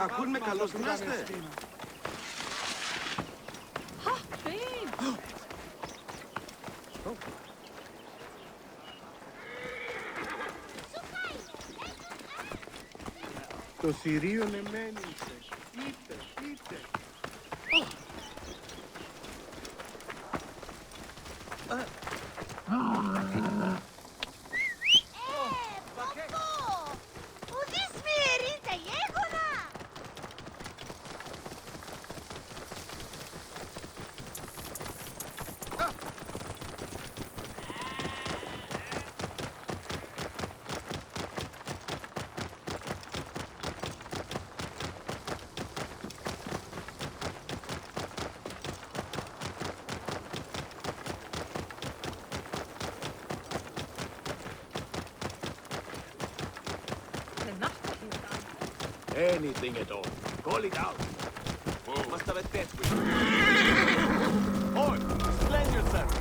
Ακούν με καλώς γνάστε. Το Συρίον εμένησε. Είτε, είτε. Anything at all. Call it out. Whoa. Must have a death wish. Oi! Explain yourself!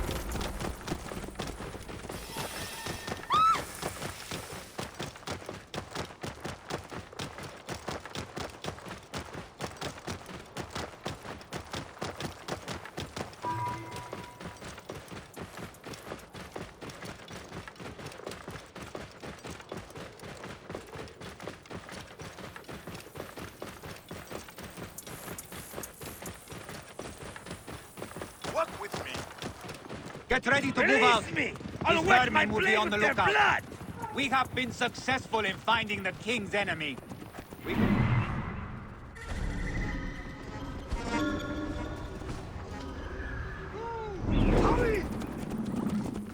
Get ready to move out. These vermin will be on the lookout. We have been successful in finding the king's enemy.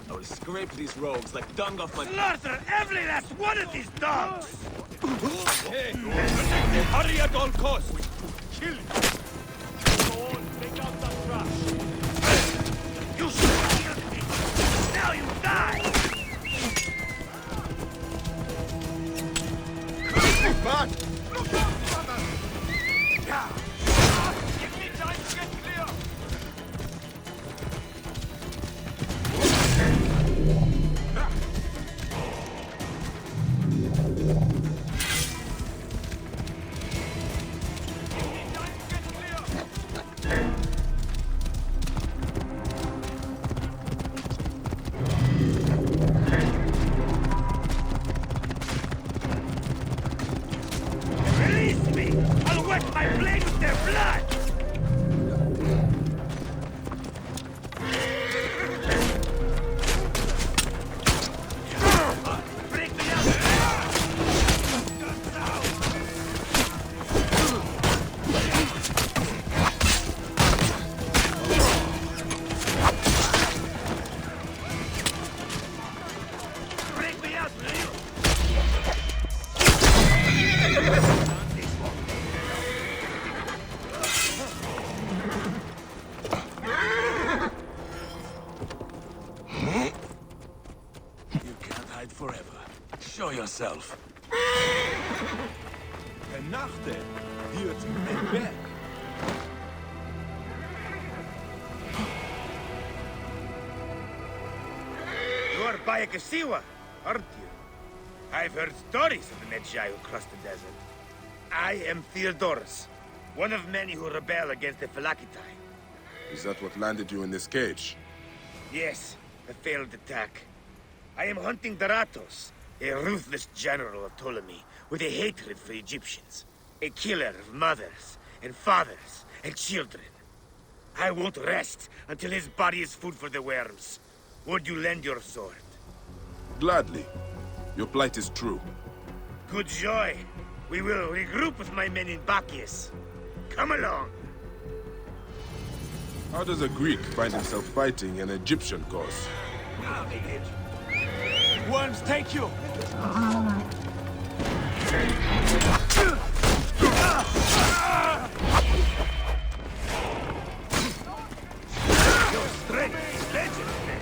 I will scrape these rogues like dung off my... Slaughter every last one of these dogs! Hey! Hurry at all costs! Kill you! Go on, take out that trash! You should have killed me! Now you die! Back! Look out, brother! Give me time to get clear! Release me! I'll wet my blade with their blood! Break me out! Guns out! Break me out, will you? You can't hide forever. Show yourself. En nachte duurt mijn werk. You're Bayakasiwa, aren't you? I've heard stories of the Medjay who crossed the desert. I am Theodorus, one of many who rebel against the Phylakitai. Is that what landed you in this cage? Yes, a failed attack. I am hunting Daratos, a ruthless general of Ptolemy, with a hatred for Egyptians. A killer of mothers, and fathers, and children. I won't rest until his body is food for the worms. Would you lend your sword? Gladly. Your plight is true. Good joy. We will regroup with my men in Bacchius. Come along. How does a Greek find himself fighting an Egyptian cause? Worms take you! Your strength is legendary.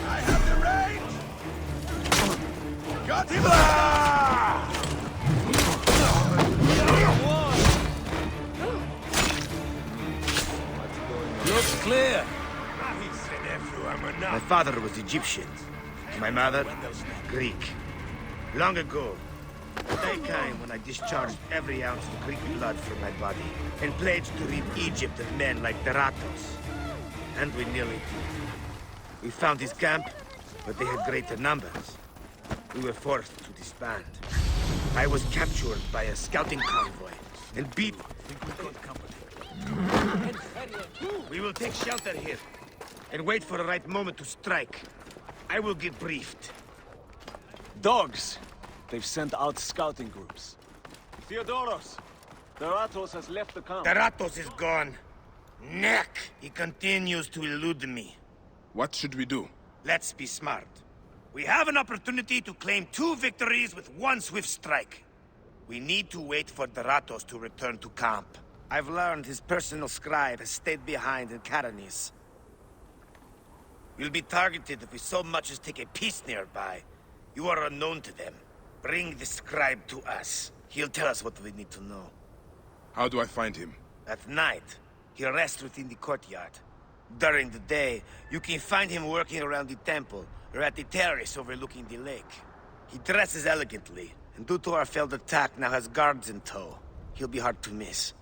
I have the range! Got him! Whoa! Looks clear. My father was Egyptian. My mother, Greek. Long ago, the day came when I discharged every ounce of Greek blood from my body and pledged to rid Egypt of men like Deratos. And we nearly did. We found his camp, but they had greater numbers. We were forced to disband. I was captured by a scouting convoy and beat. We will take shelter here and wait for the right moment to strike. I will get briefed. Dogs. They've sent out scouting groups. Theodoros, Deratos has left the camp. Deratos is gone. Neck! He continues to elude me. What should we do? Let's be smart. We have an opportunity to claim 2 victories with 1 swift strike. We need to wait for Deratos to return to camp. I've learned his personal scribe has stayed behind in Caranis. You'll be targeted if we so much as take a piece nearby. You are unknown to them. Bring the scribe to us. He'll tell us what we need to know. How do I find him? At night, he rests within the courtyard. During the day, you can find him working around the temple or at the terrace overlooking the lake. He dresses elegantly, and due to our failed attack, now has guards in tow. He'll be hard to miss.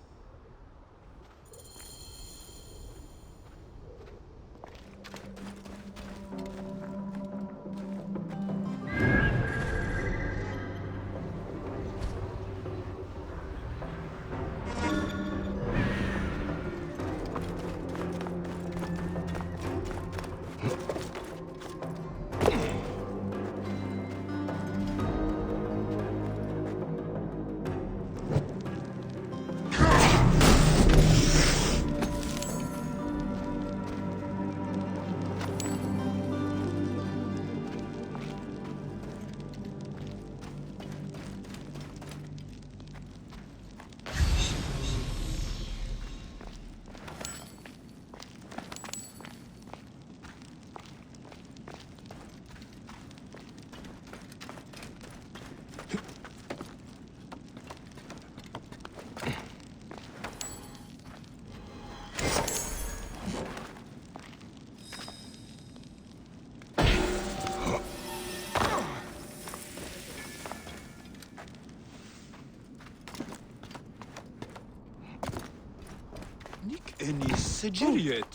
Any Sigiriot?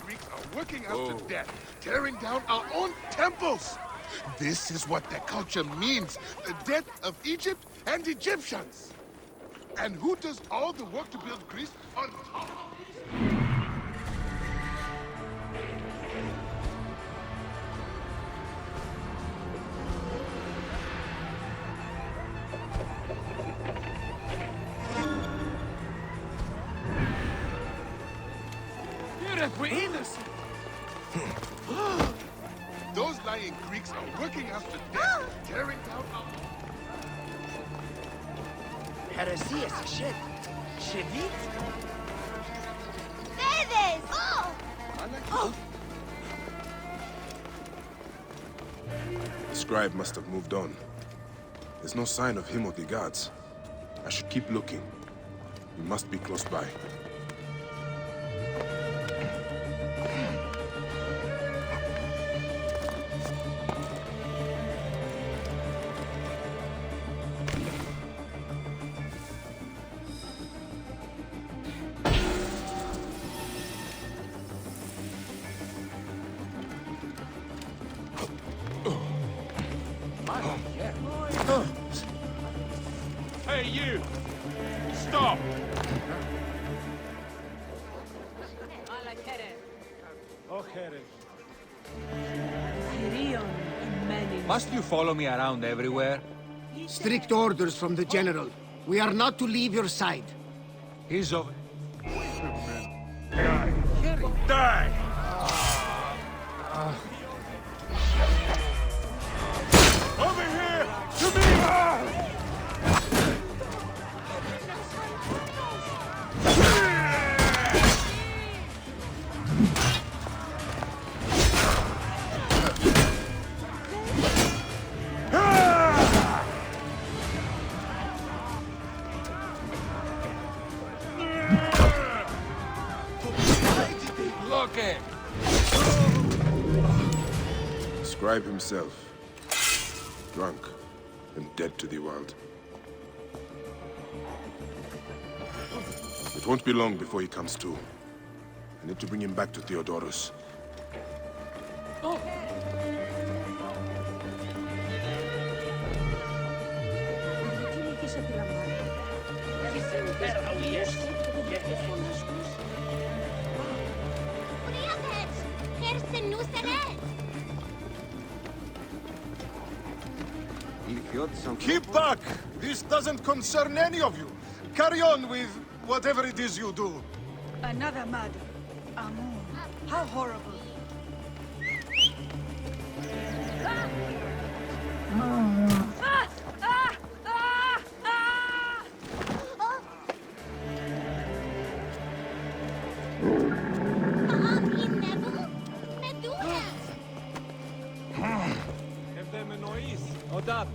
Greeks are working us to death, tearing down our own temples. This is what their culture means, the death of Egypt and Egyptians. And who does all the work to build Greece on top of this? Those lying Greeks are working us to death, tearing down our... heresy is shit. Shedit? Bebes! Oh! The scribe must have moved on. There's no sign of him or the guards. I should keep looking. He must be close by. Hey, you! Stop! Must you follow me around everywhere? Strict orders from the General. We are not to leave your side. He's over. Die! Over here! To me! Look it! Scribe himself. Drunk and dead to the world. It won't be long before he comes to. I need to bring him back to Theodorus. Keep back! This doesn't concern any of you. Carry on with whatever it is you do. Another murder. Amun. How horrible. Hold up!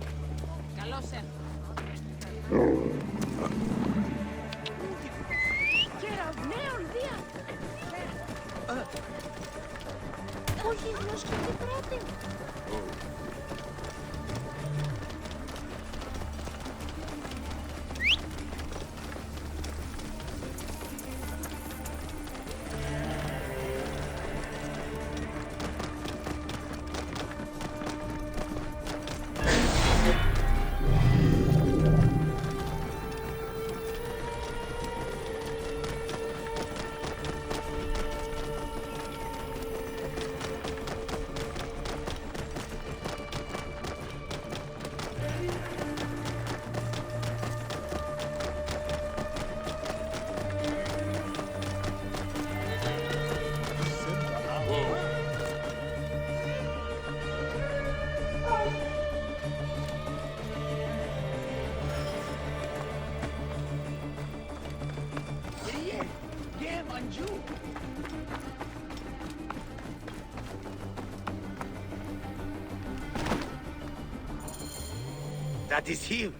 That is him.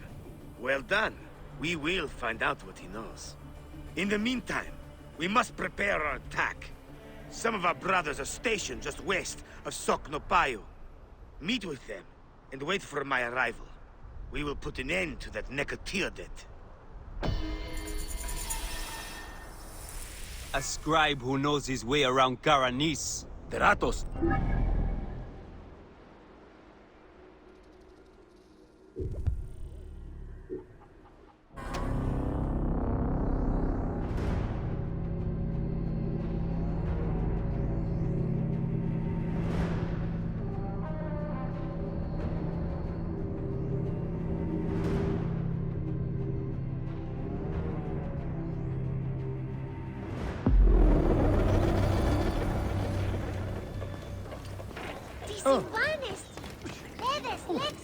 Well done. We will find out what he knows. In the meantime, we must prepare our attack. Some of our brothers are stationed just west of Soknopayu. Meet with them, and wait for my arrival. We will put an end to that Nekotia debt. A scribe who knows his way around Garanis. Deratos!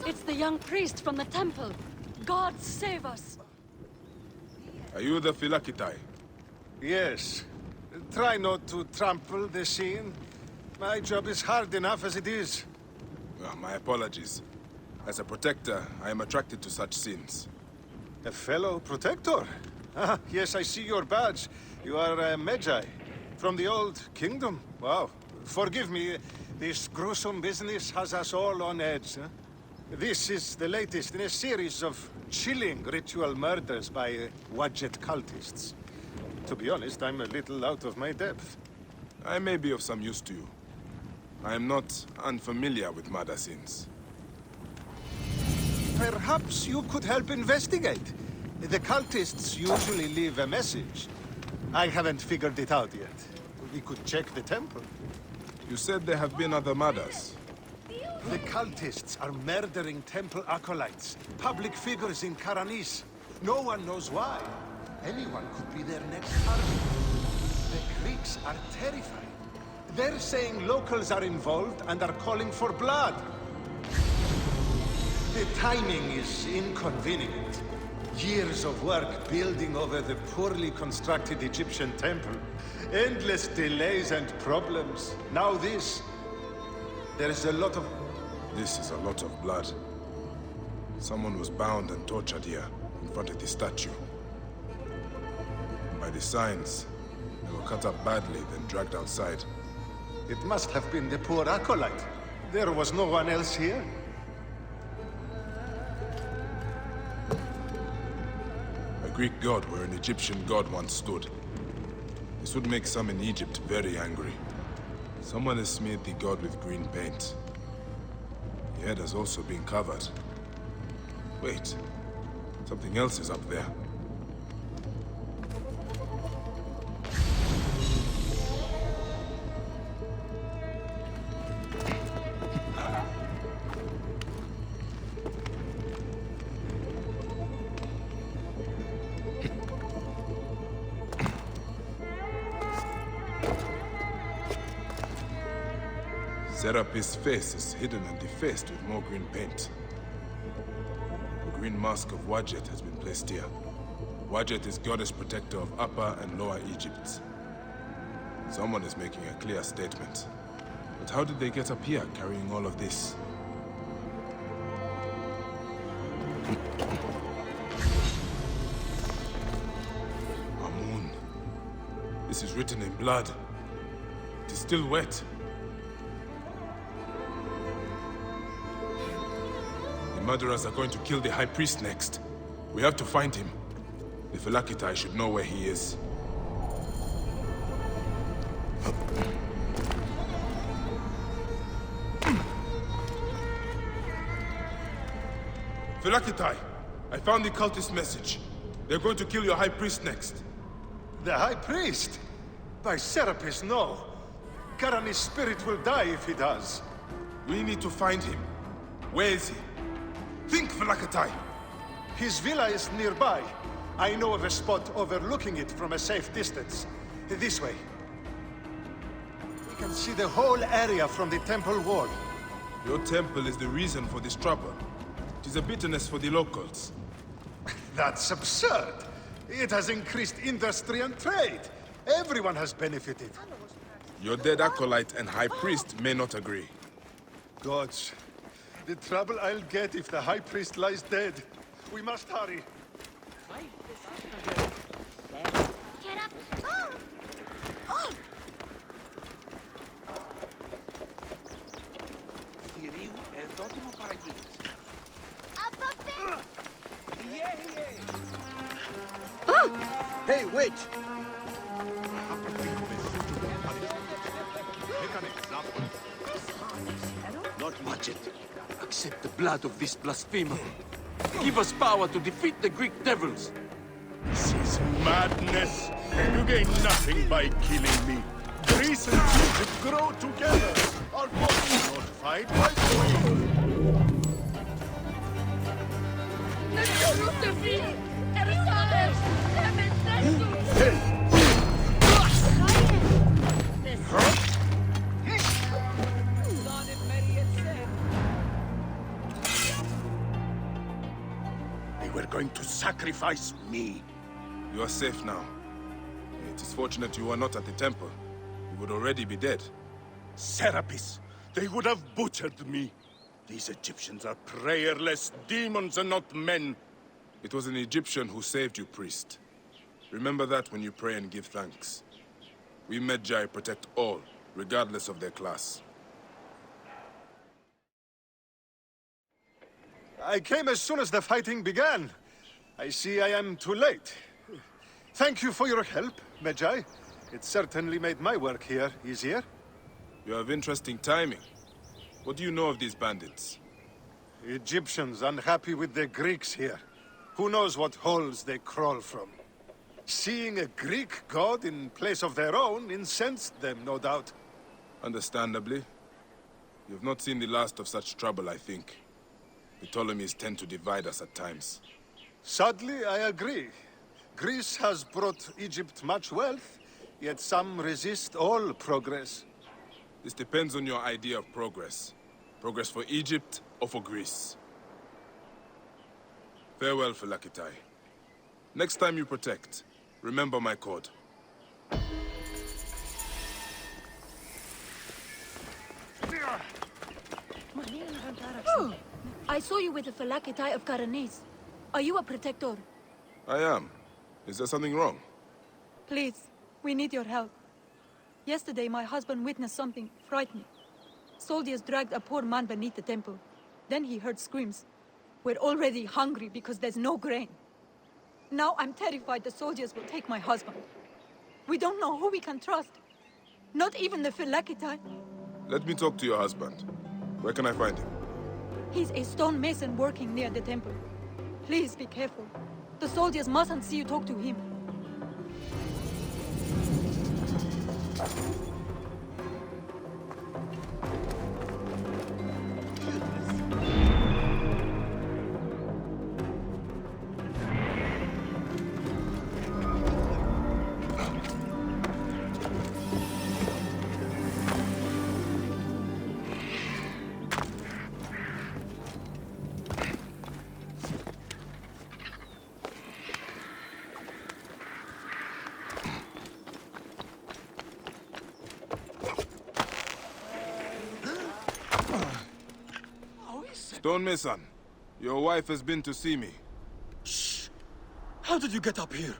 It's the young priest from the temple. God save us. Are you the Philakitai? Yes. Try not to trample the scene. My job is hard enough as it is. My apologies. As a protector, I am attracted to such scenes. A fellow protector? Ah, yes, I see your badge. You are a magi. From the old kingdom? Wow. Forgive me, this gruesome business has us all on edge. Huh? This is the latest in a series of chilling ritual murders by Wadjet cultists. To be honest, I'm a little out of my depth. I may be of some use to you. I am not unfamiliar with murder scenes. Perhaps you could help investigate. The cultists usually leave a message. I haven't figured it out yet. We could check the temple. You said there have been other murders. The cultists are murdering temple acolytes, public figures in Karanis. No one knows why. Anyone could be their next target. The Greeks are terrified. They're saying locals are involved and are calling for blood. The timing is inconvenient. Years of work building over the poorly constructed Egyptian temple. Endless delays and problems. Now this. There is a lot of... This is a lot of blood. Someone was bound and tortured here, in front of the statue. By the signs, they were cut up badly, then dragged outside. It must have been the poor acolyte. There was no one else here. A Greek god where an Egyptian god once stood. This would make some in Egypt very angry. Someone has smeared the god with green paint. The head has also been covered. Wait, something else is up there. Serapis' face is hidden and defaced with more green paint. The green mask of Wadjet has been placed here. Wadjet is goddess protector of Upper and Lower Egypt. Someone is making a clear statement. But how did they get up here carrying all of this? Amun. This is written in blood. It is still wet. The murderers are going to kill the High Priest next. We have to find him. The Philakitai should know where he is. Philakitai, I found the cultist message. They're going to kill your High Priest next. The High Priest? By Serapis, no. Karani's spirit will die if he does. We need to find him. Where is he? Think, Philakitai! His villa is nearby. I know of a spot overlooking it from a safe distance. This way. We can see the whole area from the temple wall. Your temple is the reason for this trouble. It is a bitterness for the locals. That's absurd. It has increased industry and trade. Everyone has benefited. Your dead acolyte and High Priest may not agree. Gods. The trouble I'll get if the High Priest lies dead. We must hurry. Get up! Oh! Oh! Hey, wait! Not watch it. Accept the blood of this blasphemer. Give us power to defeat the Greek devils. This is madness. You gain nothing by killing me. Greece and Egypt grow together. Our bodies not fight by swing. They were going to sacrifice me. You are safe now. It is fortunate you are not at the temple. You would already be dead. Serapis, they would have butchered me. These Egyptians are prayerless demons and not men. It was an Egyptian who saved you, priest. Remember that when you pray and give thanks. We Magi protect all, regardless of their class. I came as soon as the fighting began. I see I am too late. Thank you for your help, Magi. It certainly made my work here easier. You have interesting timing. What do you know of these bandits? Egyptians unhappy with the Greeks here. Who knows what holes they crawl from? Seeing a Greek god in place of their own incensed them, no doubt. Understandably. You have not seen the last of such trouble, I think. The Ptolemies tend to divide us at times. Sadly, I agree. Greece has brought Egypt much wealth, yet some resist all progress. This depends on your idea of progress. Progress for Egypt or for Greece. Farewell, Phylakitai. Next time you protect, remember my code. Oh, I saw you with the Phylakitai of Karanis. Are you a protector? I am. Is there something wrong? Please, we need your help. Yesterday, my husband witnessed something frightening. Soldiers dragged a poor man beneath the temple. Then he heard screams. We're already hungry because there's no grain. Now I'm terrified the soldiers will take my husband. We don't know who we can trust. Not even the Phylakitai. Let me talk to your husband. Where can I find him? He's a stonemason working near the temple. Please be careful. The soldiers mustn't see you talk to him. Stonemason, your wife has been to see me. Shh! How did you get up here?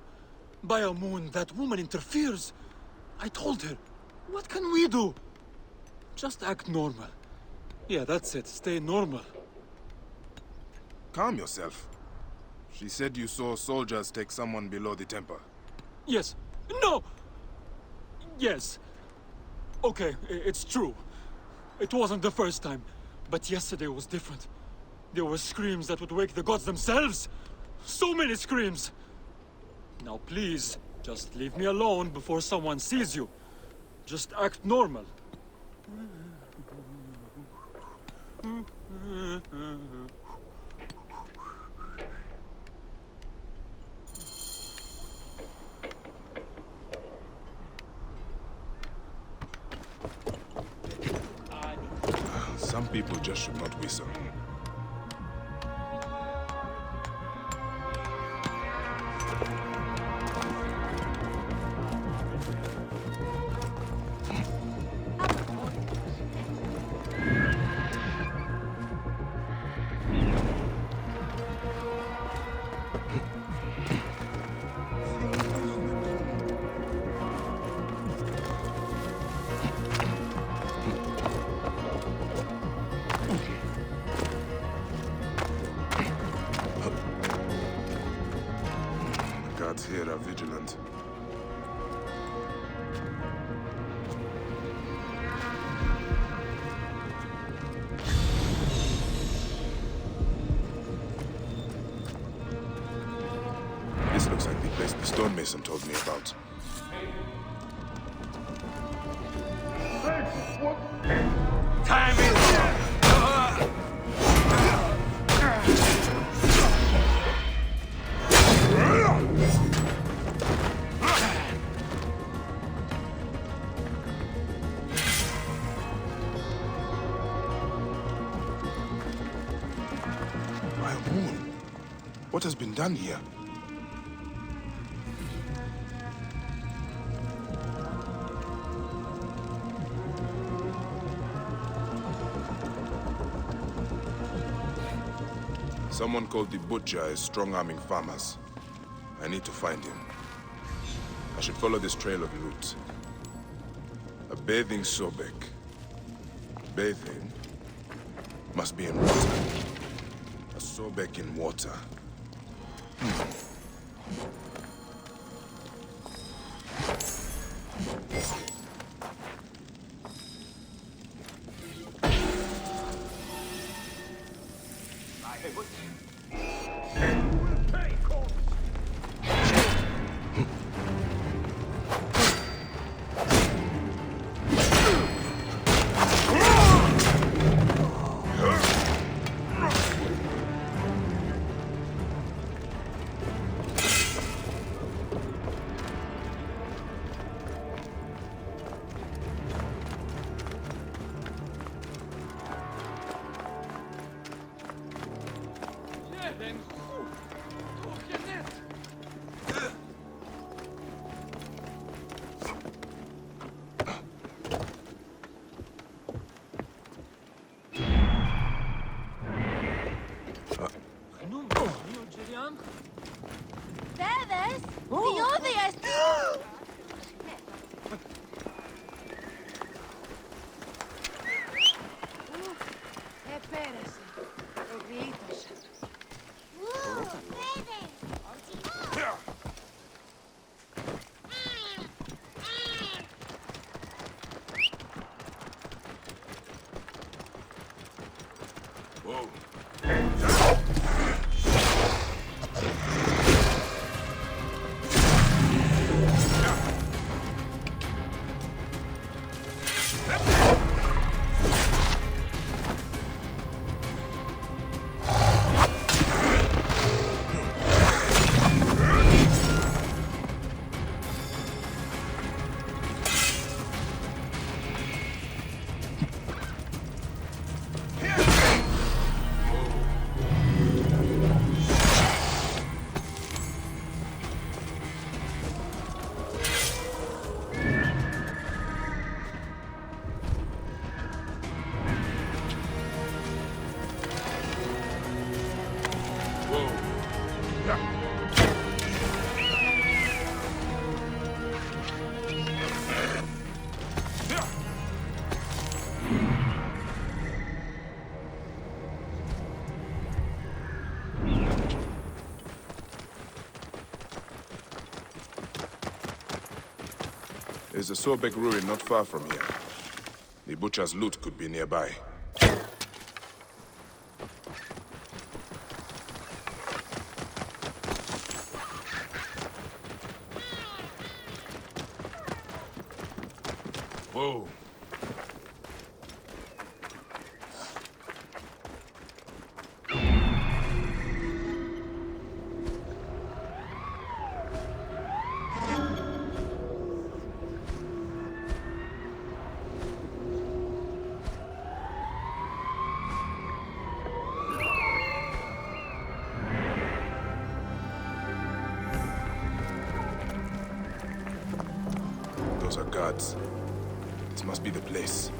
By a moon, that woman interferes. I told her. What can we do? Just act normal. Yeah, that's it. Stay normal. Calm yourself. She said you saw soldiers take someone below the temple. Yes. No! Yes. Okay, it's true. It wasn't the first time. But yesterday was different. There were screams that would wake the gods themselves! So many screams! Now please, just leave me alone before someone sees you. Just act normal. Some people just should not whistle. Here are vigilant. This looks like the place the stonemason told me about. Time is up! What has been done here? Someone called the Butcher is strong-arming farmers. I need to find him. I should follow this trail of loot. A bathing Sobek. Bathing? Must be in water. A Sobek in water. ¿Ustedes? ¡Dios de esto! Espérese. Los gritos. Whoa. There's a Sobek ruin not far from here. The Butcher's loot could be nearby. Whoa. Those are guards. This must be the place.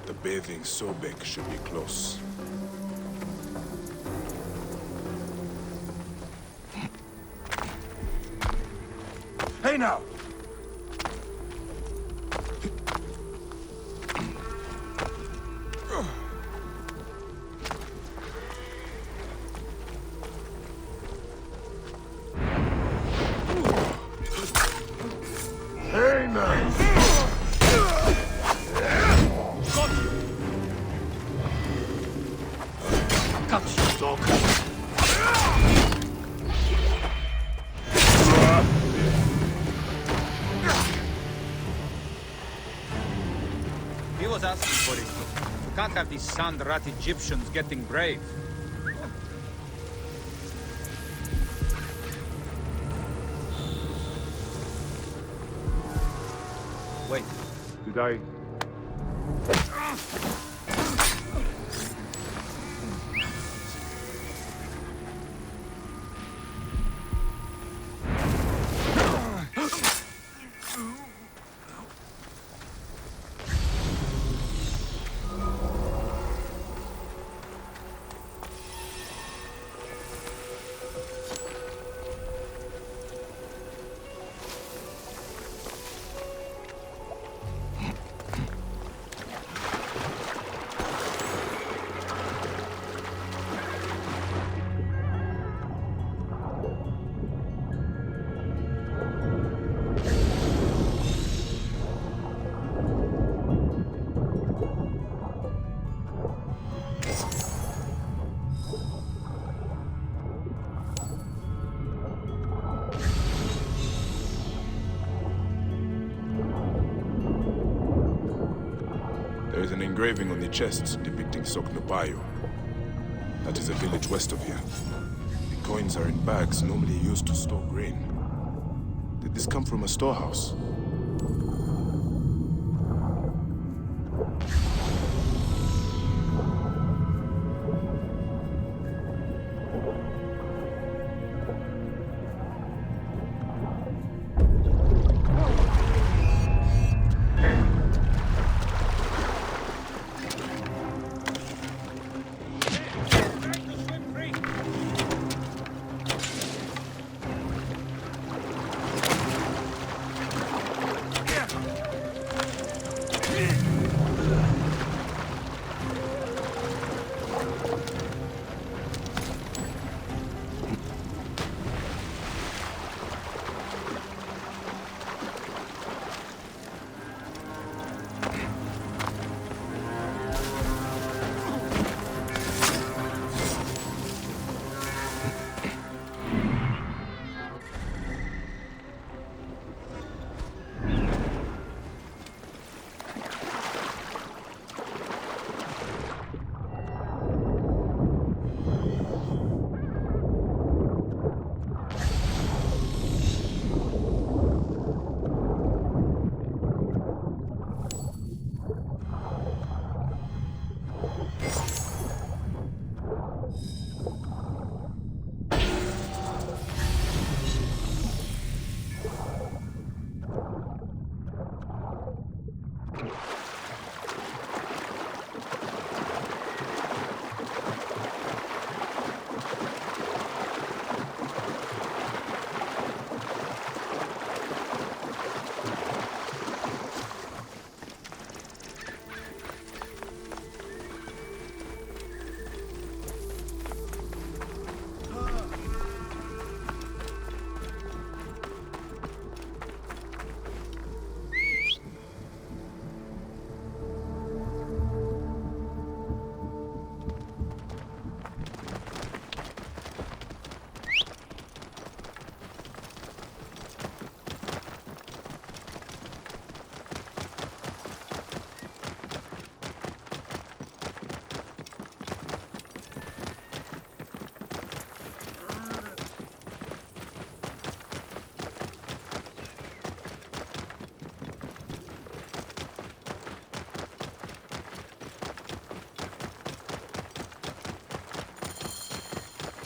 The bathing Sobek should be close. Hey now! Hey now! Got you, dog. He was asking for it. We can't have these sand-rat Egyptians getting brave. Wait. Did I? engraving on the chest depicting Soknobayo. That is a village west of here. The coins are in bags normally used to store grain. Did this come from a storehouse?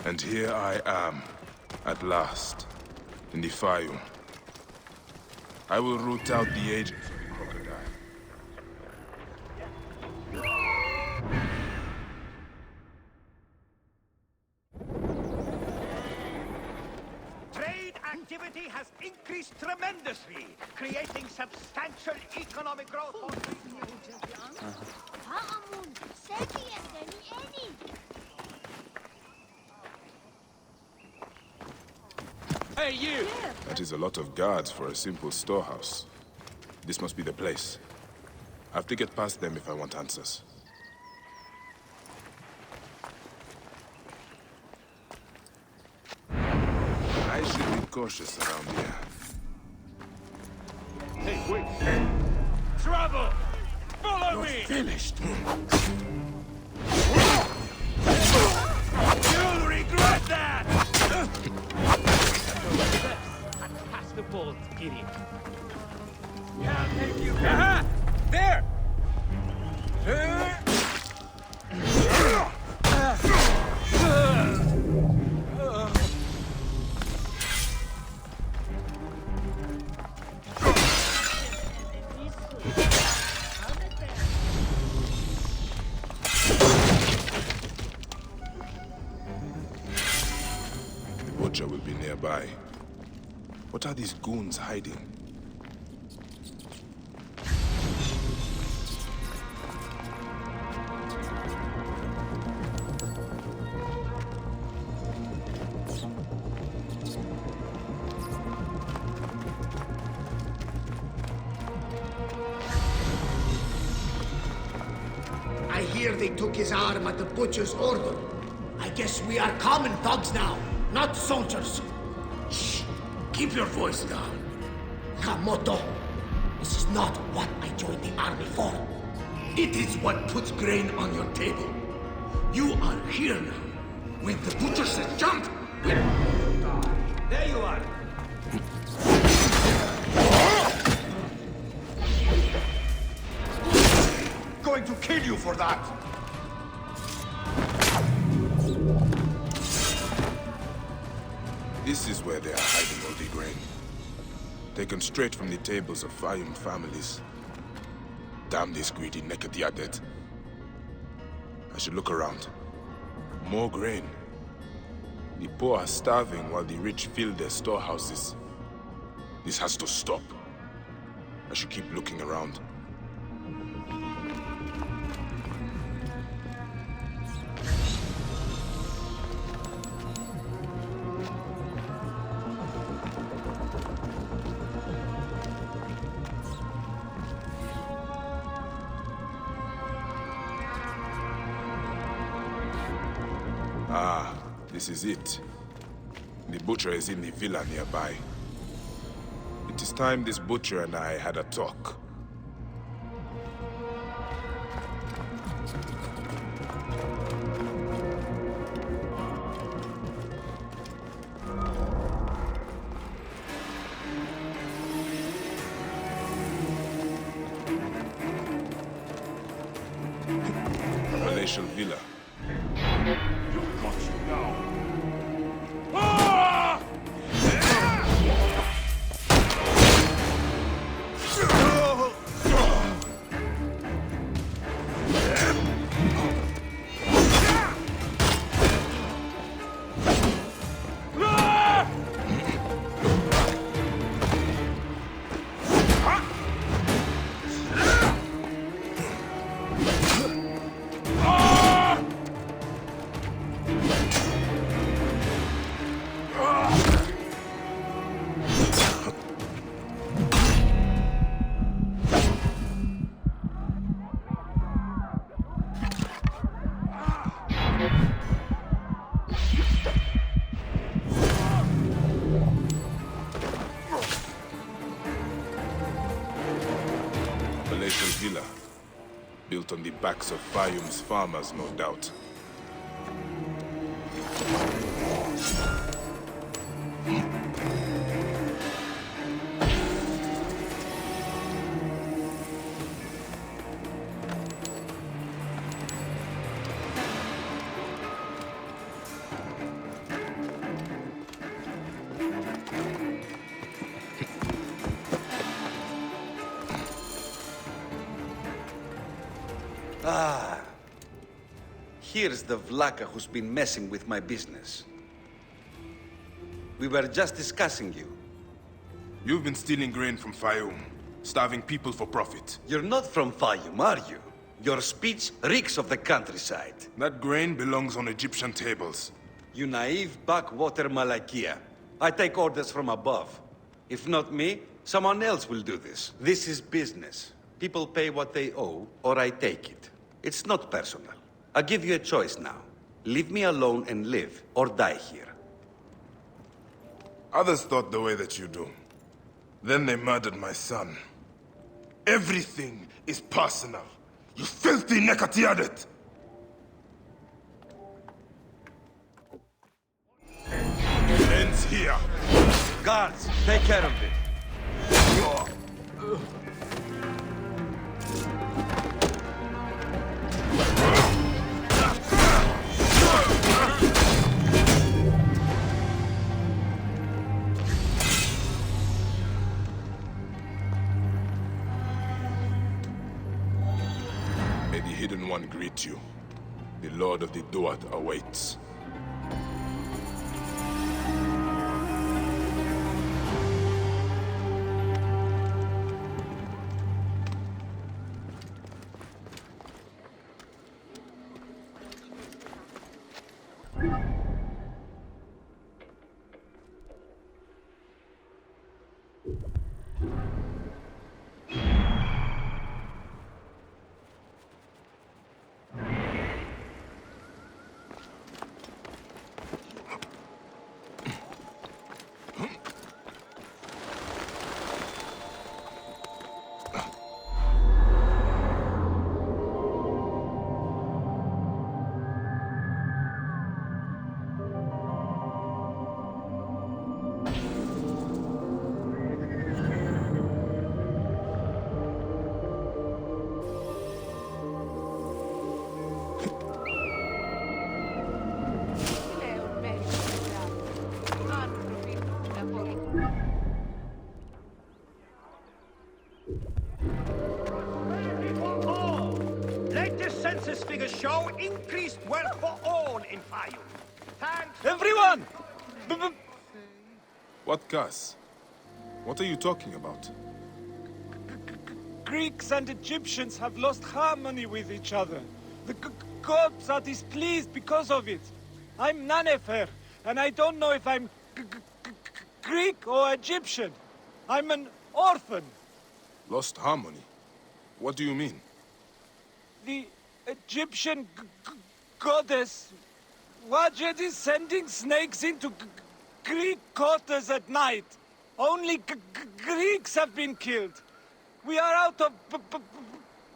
And here I am, at last, in the Fayu. I will root out the agents of the crocodile. Trade activity has increased tremendously, creating substantial economic growth. Hey, you! That is a lot of guards for a simple storehouse. This must be the place. I have to get past them if I want answers. I should be cautious around here. Hey, wait! Trouble! Follow me! Finished. You'll regret that! And pass the ball, idiot. Can't make you... Aha! There! The butcher will be nearby. What are these goons hiding? I hear they took his arm at the butcher's order. I guess we are common thugs now, not soldiers. Shh! Keep your voice down. Kamoto, this is not what I joined the army for. It is what puts grain on your table. You are here now. When the butcher says jump, There you are. going to kill you for that. This is where they are hiding all the grain. Taken straight from the tables of Fayum families. Damn this greedy Nekatiadet. I should look around. More grain. The poor are starving while the rich fill their storehouses. This has to stop. I should keep looking around. Ah, this is it. The butcher is in the villa nearby. It is time this butcher and I had a talk. Palatial villa. Palatial villa. Built on the backs of Fayum's farmers, no doubt. Ah. Here's the Vlaka who's been messing with my business. We were just discussing you. You've been stealing grain from Fayum, starving people for profit. You're not from Fayum, are you? Your speech reeks of the countryside. That grain belongs on Egyptian tables. You naive backwater Malakia. I take orders from above. If not me, someone else will do this. This is business. People pay what they owe, or I take it. It's not personal. I give you a choice now. Leave me alone and live, or die here. Others thought the way that you do. Then they murdered my son. Everything is personal. You filthy Nekatiadet! Ends here. Guards, take care of it. May the Hidden One greet you. The Lord of the Duat awaits. increased wealth for all in Fayum. Thanks. Everyone! What curse? What are you talking about? Greeks and Egyptians have lost harmony with each other. The gods are displeased because of it. I'm Nanefer, and I don't know if I'm Greek or Egyptian. I'm an orphan. Lost harmony? What do you mean? The Egyptian goddess Wajet is sending snakes into Greek quarters at night. Only Greeks have been killed. We are out of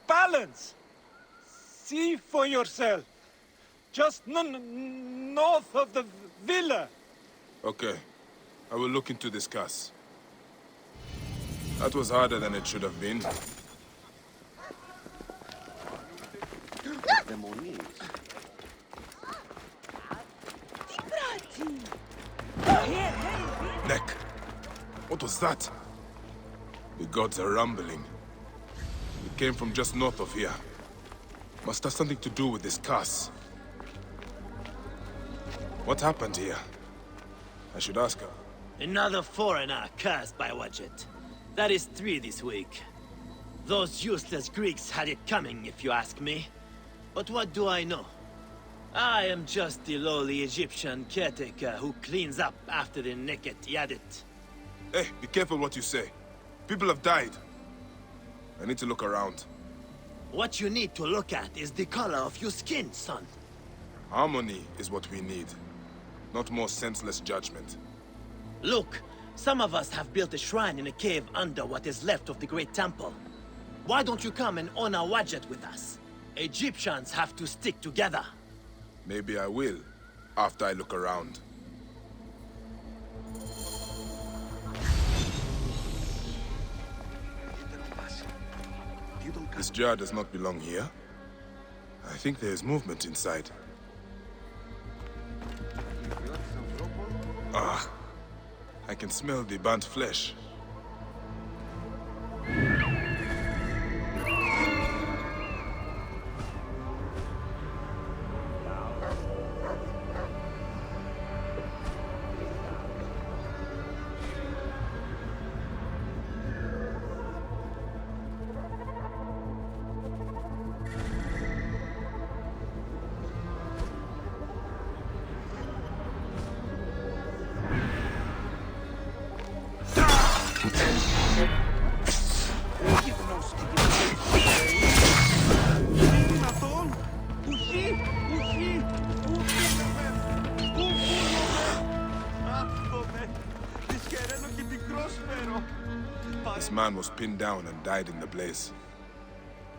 balance. See for yourself. Just north of the villa. Okay. I will look into this curse. That was harder than it should have been. Neck! What was that? The gods are rumbling. It came from just north of here. Must have something to do with this curse. What happened here? I should ask her. Another foreigner cursed by Wajet. That is 3 this week. Those useless Greeks had it coming, if you ask me. But what do I know? I am just the lowly Egyptian caretaker who cleans up after the naked Yadit. Hey, be careful what you say. People have died. I need to look around. What you need to look at is the color of your skin, son. Harmony is what we need. Not more senseless judgment. Look, some of us have built a shrine in a cave under what is left of the Great Temple. Why don't you come and honor Wajet with us? Egyptians have to stick together. Maybe I will, after I look around. This jar does not belong here. I think there is movement inside. Ah, I can smell the burnt flesh. This man was pinned down and died in the blaze.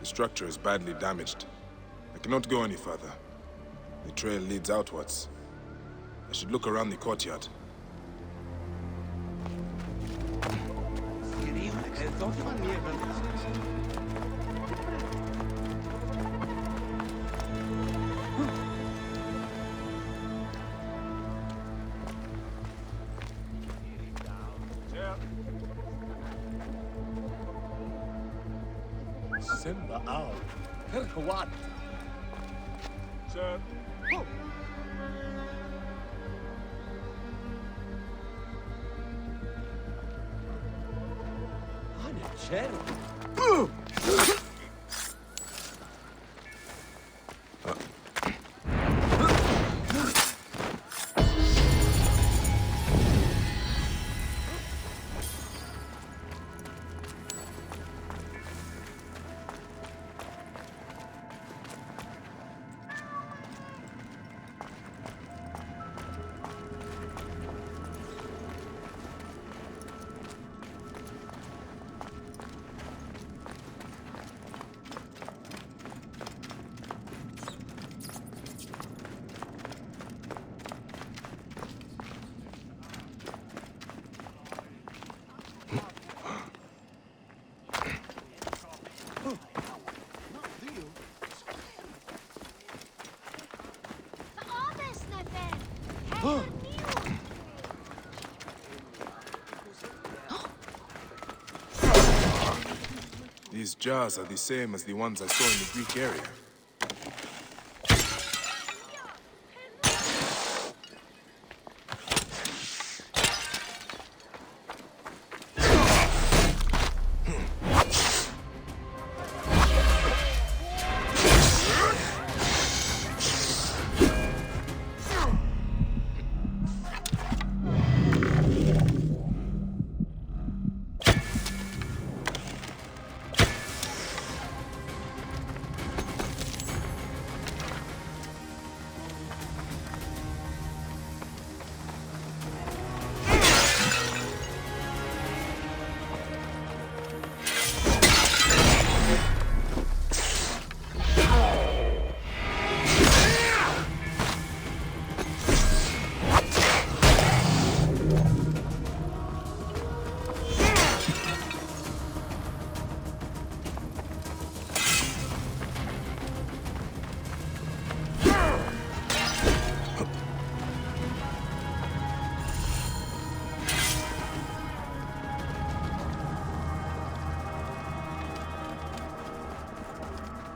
The structure is badly damaged. I cannot go any further. The trail leads outwards. I should look around the courtyard. Simba Owl. What? Sir. These jars are the same as the ones I saw in the Greek area.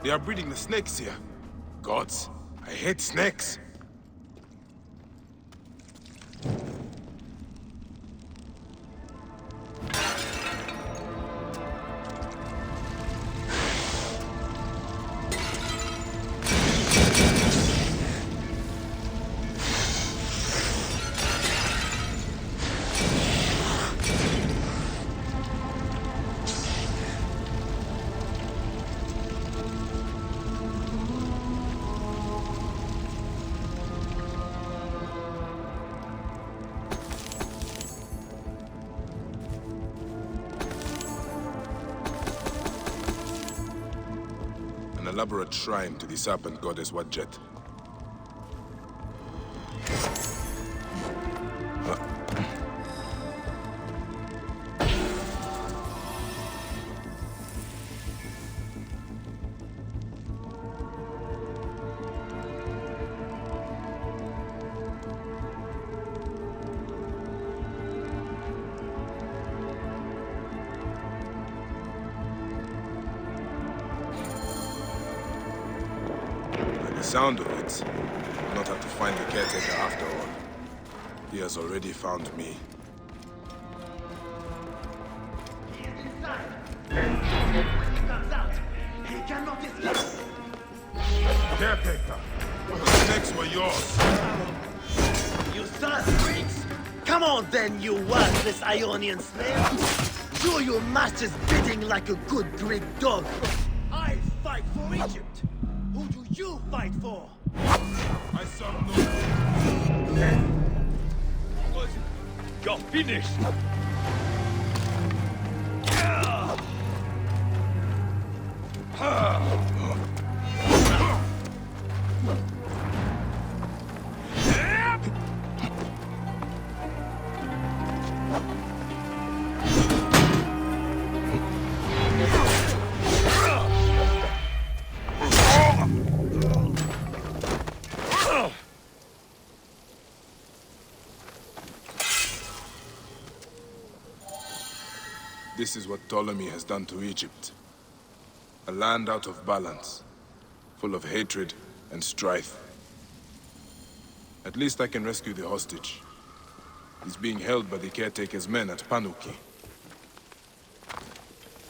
They are breeding the snakes here. Gods, I hate snakes. An elaborate shrine to the serpent goddess Wadjet. The sound of it, I'll not have to find the caretaker after all. He has already found me. He is inside. When he comes out, he cannot escape. Caretaker! The snakes were yours! You saw freaks? Come on then, you worthless Ionian slave! Do your master's bidding like a good Greek dog. I fight for Egypt. Who do you fight for? I saw no... You're finished! This is what Ptolemy has done to Egypt. A land out of balance, full of hatred and strife. At least I can rescue the hostage. He's being held by the caretaker's men at Panuki.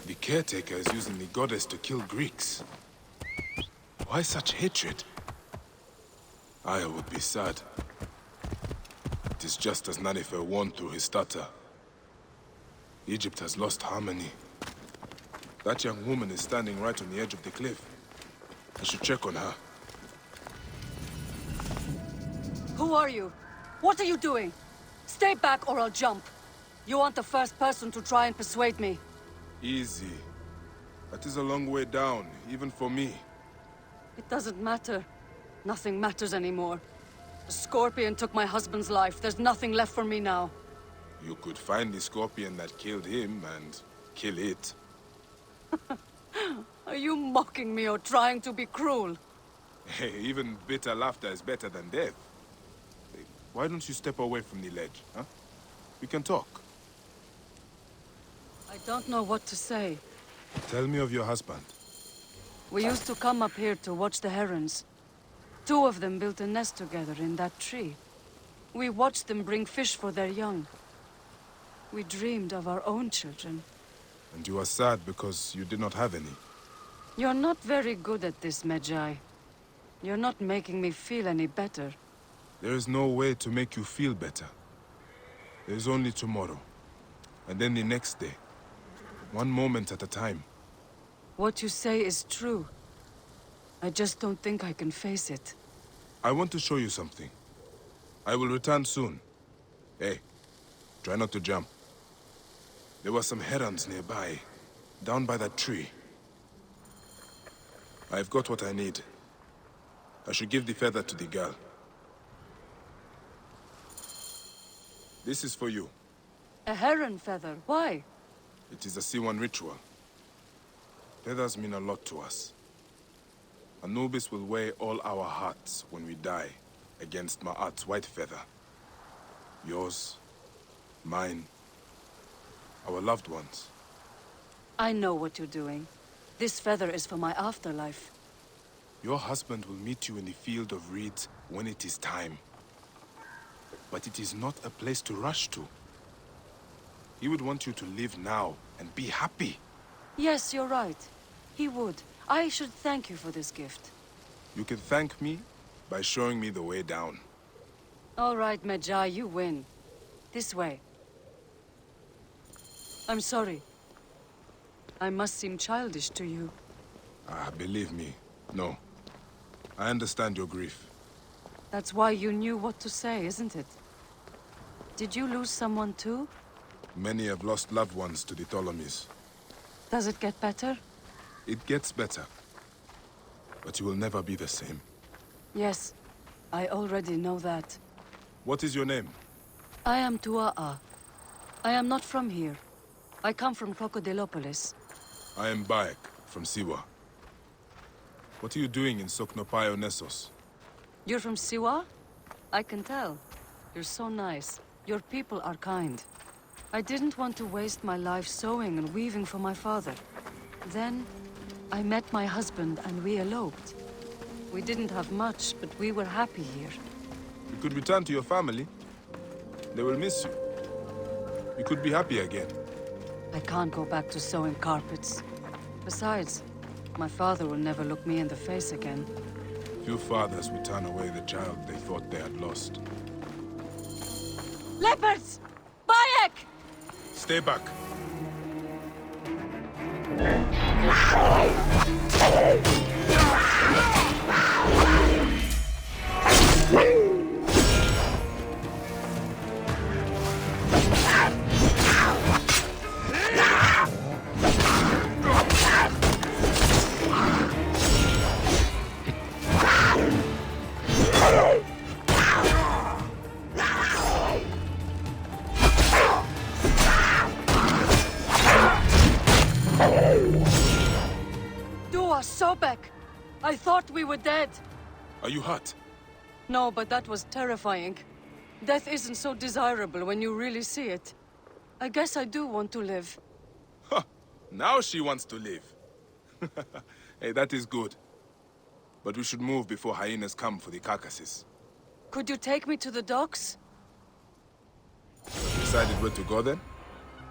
The caretaker is using the goddess to kill Greeks. Why such hatred? I would be sad. It is just as Nanifer warned through his stutter. Egypt has lost harmony. That young woman is standing right on the edge of the cliff. I should check on her. Who are you? What are you doing? Stay back or I'll jump. You aren't the first person to try and persuade me. Easy. That is a long way down, even for me. It doesn't matter. Nothing matters anymore. The Scorpion took my husband's life. There's nothing left for me now. You could find the Scorpion that killed him and kill it. Are you mocking me or trying to be cruel? Hey, even bitter laughter is better than death. Hey, why don't you step away from the ledge, huh? We can talk. I don't know what to say. Tell me of your husband. We used to come up here to watch the herons. 2 of them built a nest together in that tree. We watched them bring fish for their young. We dreamed of our own children. And you are sad because you did not have any. You're not very good at this, Magi. You're not making me feel any better. There is no way to make you feel better. There is only tomorrow. And then the next day. One moment at a time. What you say is true. I just don't think I can face it. I want to show you something. I will return soon. Hey, try not to jump. There were some herons nearby, down by that tree. I've got what I need. I should give the feather to the girl. This is for you. A heron feather? Why? It is a Siwan ritual. Feathers mean a lot to us. Anubis will weigh all our hearts when we die against Ma'at's white feather. Yours, mine, our loved ones. I know what you're doing. This feather is for my afterlife. Your husband will meet you in the field of reeds when it is time. But it is not a place to rush to. He would want you to live now and be happy. Yes, you're right. He would. I should thank you for this gift. You can thank me by showing me the way down. All right, Magi, you win. This way. I'm sorry. I must seem childish to you. Believe me, no. I understand your grief. That's why you knew what to say, isn't it? Did you lose someone too? Many have lost loved ones to the Ptolemies. Does it get better? It gets better. But you will never be the same. Yes, I already know that. What is your name? I am Tua'a. I am not from here. I come from Crocodilopolis. I am Bayek, from Siwa. What are you doing in Soknopaio Nessos? You're from Siwa? I can tell. You're so nice. Your people are kind. I didn't want to waste my life sewing and weaving for my father. Then, I met my husband and we eloped. We didn't have much, but we were happy here. You could return to your family. They will miss you. You could be happy again. I can't go back to sewing carpets. Besides, my father will never look me in the face again. Few fathers would turn away the child they thought they had lost. Leopards! Bayek! Stay back. Sobek! I thought we were dead. Are you hurt? No, but that was terrifying. Death isn't so desirable when you really see it. I guess I do want to live. Huh. Now she wants to live. Hey, that is good. But we should move before hyenas come for the carcasses. Could you take me to the docks? Decided where to go then?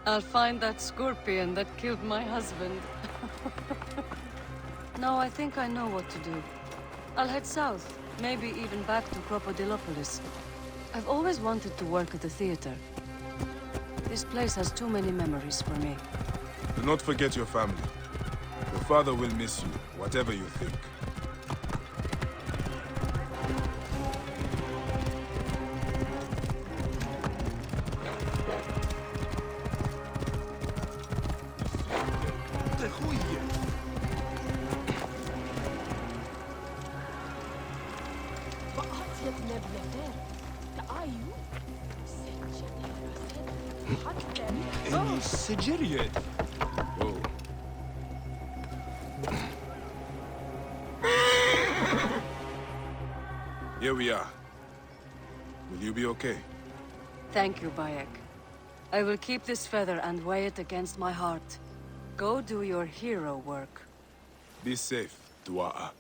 I'll find that scorpion that killed my husband. No, I think I know what to do. I'll head south, maybe even back to Crocodilopolis. I've always wanted to work at the theater. This place has too many memories for me. Do not forget your family. Your father will miss you, whatever you think. Whoa. Here we are. Will you be okay? Thank you, Bayek. I will keep this feather and weigh it against my heart. Go do your hero work. Be safe, Tua'a.